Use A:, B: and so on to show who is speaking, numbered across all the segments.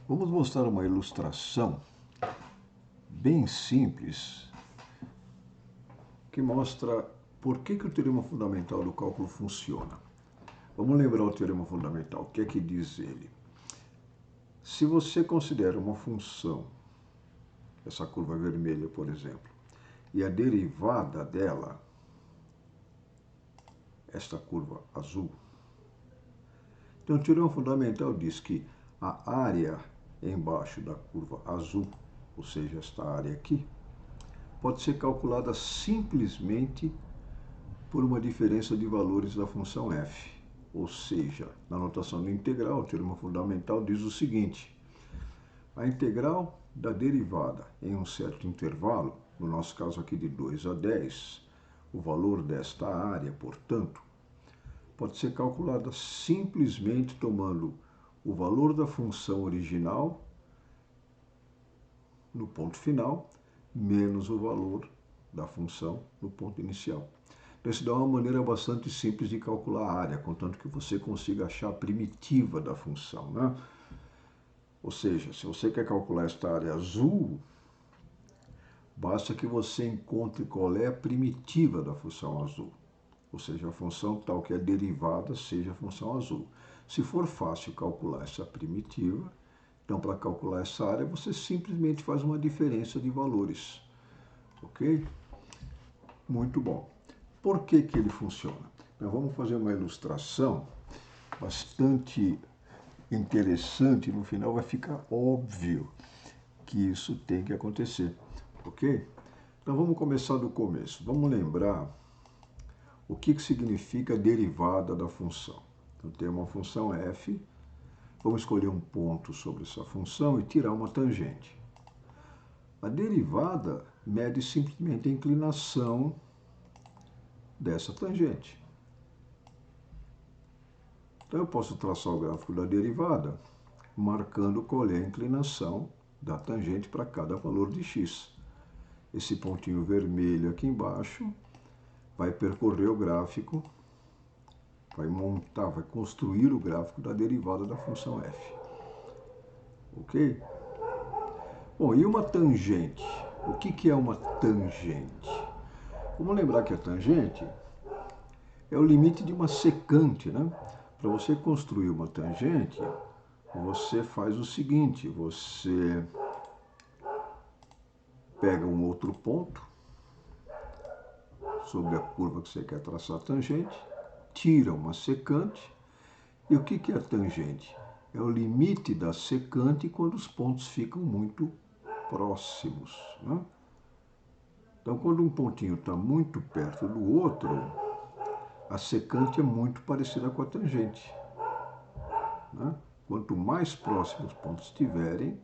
A: Vamos mostrar uma ilustração bem simples que mostra por que o teorema fundamental do cálculo funciona. Vamos lembrar o teorema fundamental. O que é que diz ele? Se você considera uma função, essa curva vermelha, por exemplo, e a derivada dela, esta curva azul, então o teorema fundamental diz que a área embaixo da curva azul, ou seja, esta área aqui, pode ser calculada simplesmente por uma diferença de valores da função f. Ou seja, na notação da integral, o teorema fundamental diz o seguinte: a integral da derivada em um certo intervalo, no nosso caso aqui de 2 a 10, o valor desta área, portanto, pode ser calculada simplesmente tomando o valor da função original no ponto final, menos o valor da função no ponto inicial. Então, isso dá uma maneira bastante simples de calcular a área, contanto que você consiga achar a primitiva da função, né? Ou seja, se você quer calcular esta área azul, basta que você encontre qual é a primitiva da função azul. Ou seja, a função tal que é derivada seja a função azul. Se for fácil calcular essa primitiva, então para calcular essa área você simplesmente faz uma diferença de valores. Ok? Muito bom. Por que ele funciona? Nós vamos fazer uma ilustração bastante interessante. No final vai ficar óbvio que isso tem que acontecer. Ok? Então vamos começar do começo. Vamos lembrar o que significa a derivada da função. Então, tem uma função f, vamos escolher um ponto sobre essa função e tirar uma tangente. A derivada mede simplesmente a inclinação dessa tangente. Então, eu posso traçar o gráfico da derivada, marcando qual é a inclinação da tangente para cada valor de x. Esse pontinho vermelho aqui embaixo vai percorrer o gráfico, vai montar, vai construir o gráfico da derivada da função f. Ok? Bom, e uma tangente? O que é uma tangente? Vamos lembrar que a tangente é o limite de uma secante, né? Para você construir uma tangente, você faz o seguinte: você pega um outro ponto sobre a curva que você quer traçar a tangente, tira uma secante, e o que é a tangente? É o limite da secante quando os pontos ficam muito próximos, né? Então, quando um pontinho está muito perto do outro, a secante é muito parecida com a tangente, né? Quanto mais próximos os pontos estiverem,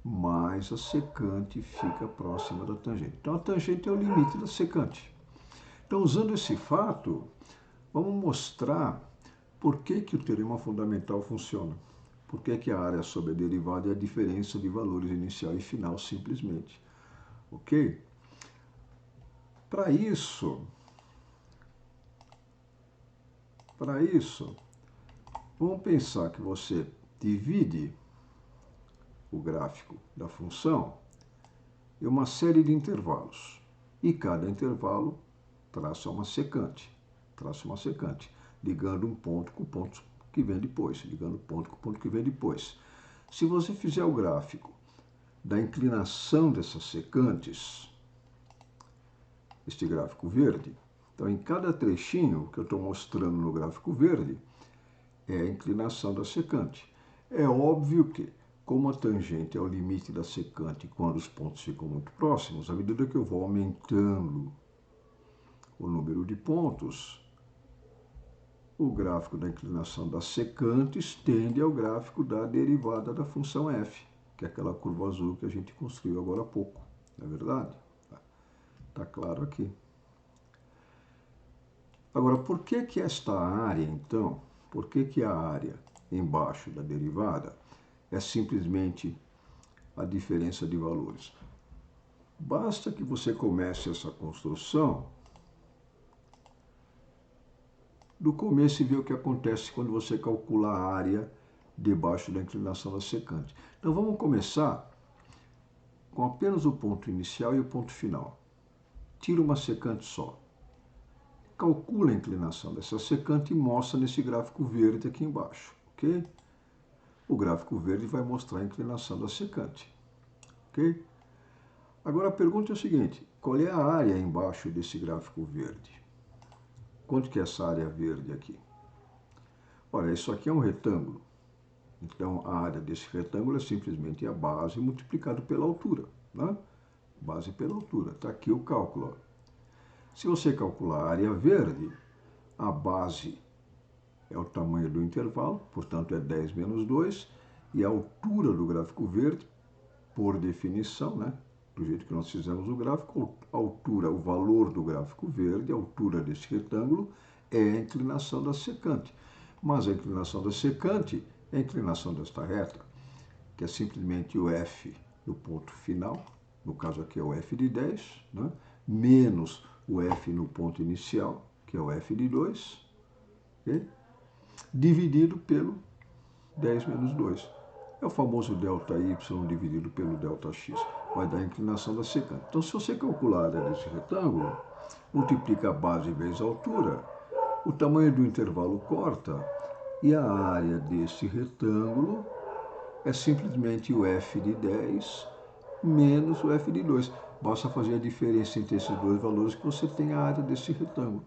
A: mais a secante fica próxima da tangente. Então, a tangente é o limite da secante. Então, usando esse fato, vamos mostrar por que o teorema fundamental funciona. Por que a área sobre a derivada é a diferença de valores inicial e final, simplesmente. Ok? Para isso, vamos pensar que você divide o gráfico da função em uma série de intervalos. E cada intervalo traça uma secante, ligando um ponto com o ponto que vem depois, ligando o ponto com o ponto que vem depois. Se você fizer o gráfico da inclinação dessas secantes, este gráfico verde, então em cada trechinho que eu estou mostrando no gráfico verde, é a inclinação da secante. É óbvio que, como a tangente é o limite da secante quando os pontos ficam muito próximos, à medida que eu vou aumentando o número de pontos, o gráfico da inclinação das secantes tende ao gráfico da derivada da função f, que é aquela curva azul que a gente construiu agora há pouco. Não é verdade? Está claro aqui. Agora, por que esta área, então, por que a área embaixo da derivada é simplesmente a diferença de valores? Basta que você comece essa construção do começo e ver o que acontece quando você calcula a área debaixo da inclinação da secante. Então vamos começar com apenas o ponto inicial e o ponto final. Tira uma secante só. Calcula a inclinação dessa secante e mostra nesse gráfico verde aqui embaixo, ok? O gráfico verde vai mostrar a inclinação da secante, ok? Agora a pergunta é o seguinte, qual é a área embaixo desse gráfico verde? Quanto que é essa área verde aqui? Olha, isso aqui é um retângulo. Então, a área desse retângulo é simplesmente a base multiplicado pela altura, né? Base pela altura. Está aqui o cálculo. Se você calcular a área verde, a base é o tamanho do intervalo, portanto é 10 menos 2, e a altura do gráfico verde, por definição, né? Do jeito que nós fizemos o gráfico, a altura, o valor do gráfico verde, a altura desse retângulo, é a inclinação da secante. Mas a inclinação da secante é a inclinação desta reta, que é simplesmente o f do ponto final, no caso aqui é o f de 10, né? Menos o f no ponto inicial, que é o f de 2, okay? Dividido pelo 10 menos 2. É o famoso ΔY dividido pelo ΔX. Vai dar a inclinação da secante. Então, se você calcular a área desse retângulo, multiplica a base vezes a altura, o tamanho do intervalo corta, e a área desse retângulo é simplesmente o f de 10 menos o f de 2. Basta fazer a diferença entre esses dois valores que você tem a área desse retângulo.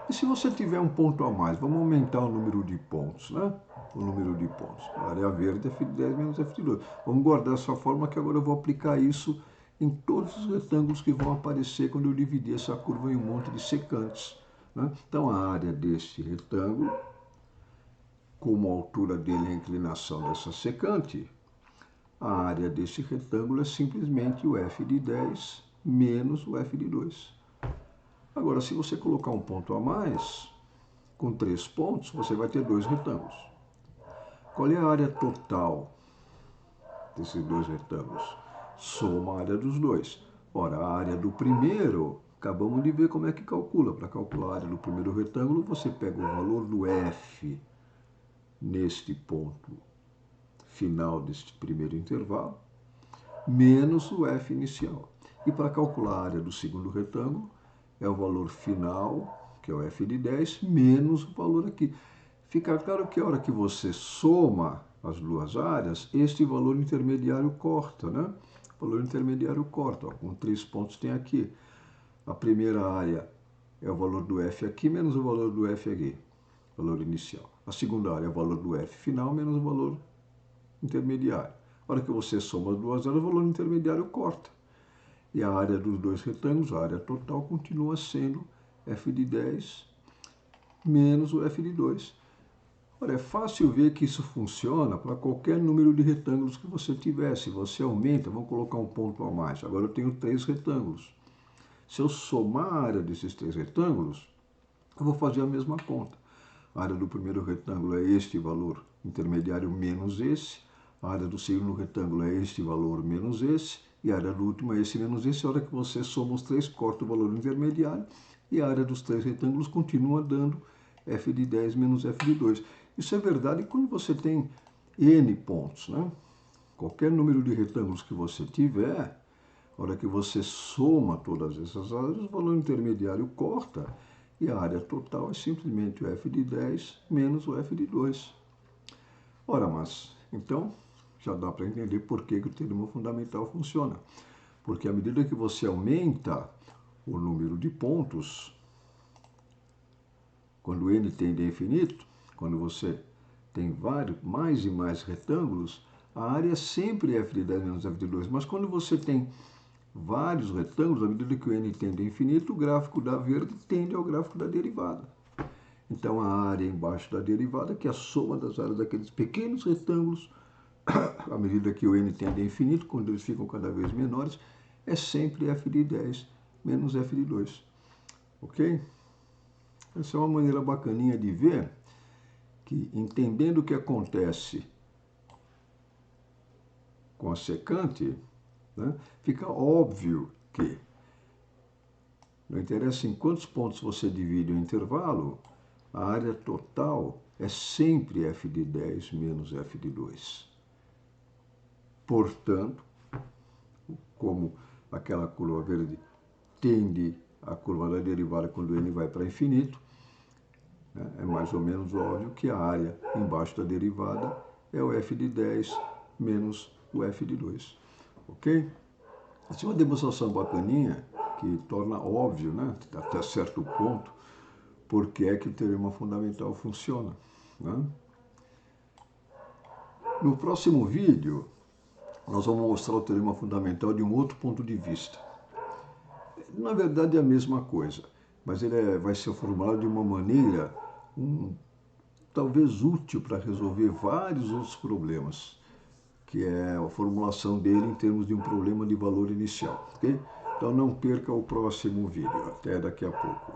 A: E se você tiver um ponto a mais, vamos aumentar o número de pontos, né? O número de pontos. A área verde é f de 10 menos f de 2. Vamos guardar essa forma que agora eu vou aplicar isso em todos os retângulos que vão aparecer quando eu dividir essa curva em um monte de secantes, né? Então, a área deste retângulo, como a altura dele é a inclinação dessa secante, a área desse retângulo é simplesmente o f de 10 menos o f de 2. Agora, se você colocar um ponto a mais, com 3 pontos, você vai ter 2 retângulos. Qual é a área total desses 2 retângulos? Soma a área dos dois. Ora, a área do primeiro, acabamos de ver como é que calcula. Para calcular a área do primeiro retângulo, você pega o valor do f neste ponto final deste primeiro intervalo, menos o f inicial. E para calcular a área do segundo retângulo, é o valor final, que é o f de 10, menos o valor aqui. Fica claro que a hora que você soma as duas áreas, este valor intermediário corta, né? O valor intermediário corta, ó, com 3 pontos tem aqui. A primeira área é o valor do f aqui, menos o valor do f aqui, valor inicial. A segunda área é o valor do f final, menos o valor intermediário. A hora que você soma as duas áreas, o valor intermediário corta. E a área dos dois retângulos, a área total, continua sendo f de 10 menos o f de 2. Olha, é fácil ver que isso funciona para qualquer número de retângulos que você tiver. Se você aumenta, vamos colocar um ponto a mais. Agora eu tenho 3 retângulos. Se eu somar a área desses 3 retângulos, eu vou fazer a mesma conta. A área do primeiro retângulo é este valor intermediário menos esse. A área do segundo retângulo é este valor menos esse. E a área do último é esse menos esse. A hora que você soma os 3, corta o valor intermediário. E a área dos 3 retângulos continua dando f de 10 menos f de 2. Isso é verdade quando você tem n pontos, né? Qualquer número de retângulos que você tiver, a hora que você soma todas essas áreas, o valor intermediário corta. E a área total é simplesmente o f de 10 menos o f de 2. Ora, mas, então, já dá para entender por que o teorema fundamental funciona. Porque à medida que você aumenta o número de pontos, quando n tende a infinito, quando você tem mais e mais retângulos, a área sempre é f de 10 menos f de 2. Mas quando você tem vários retângulos, à medida que o n tende a infinito, o gráfico da verde tende ao gráfico da derivada. Então, a área embaixo da derivada, que é a soma das áreas daqueles pequenos retângulos, à medida que o n tende a infinito, quando eles ficam cada vez menores, é sempre f de 10 menos f de 2. Ok? Essa é uma maneira bacaninha de ver que, entendendo o que acontece com a secante, né, fica óbvio que não interessa em quantos pontos você divide o intervalo, a área total é sempre f de 10 menos f de 2. Portanto, como aquela curva verde tende a curva da derivada quando n vai para infinito, né, é mais ou menos óbvio que a área embaixo da derivada é o f de 10 menos o f de 2. Ok? Essa é uma demonstração bacaninha que torna óbvio, né, até certo ponto, porque é que o teorema fundamental funciona. Né? No próximo vídeo, nós vamos mostrar o teorema fundamental de um outro ponto de vista. Na verdade é a mesma coisa, mas ele vai ser formulado de uma maneira talvez útil para resolver vários outros problemas, que é a formulação dele em termos de um problema de valor inicial. Okay? Então não perca o próximo vídeo. Até daqui a pouco.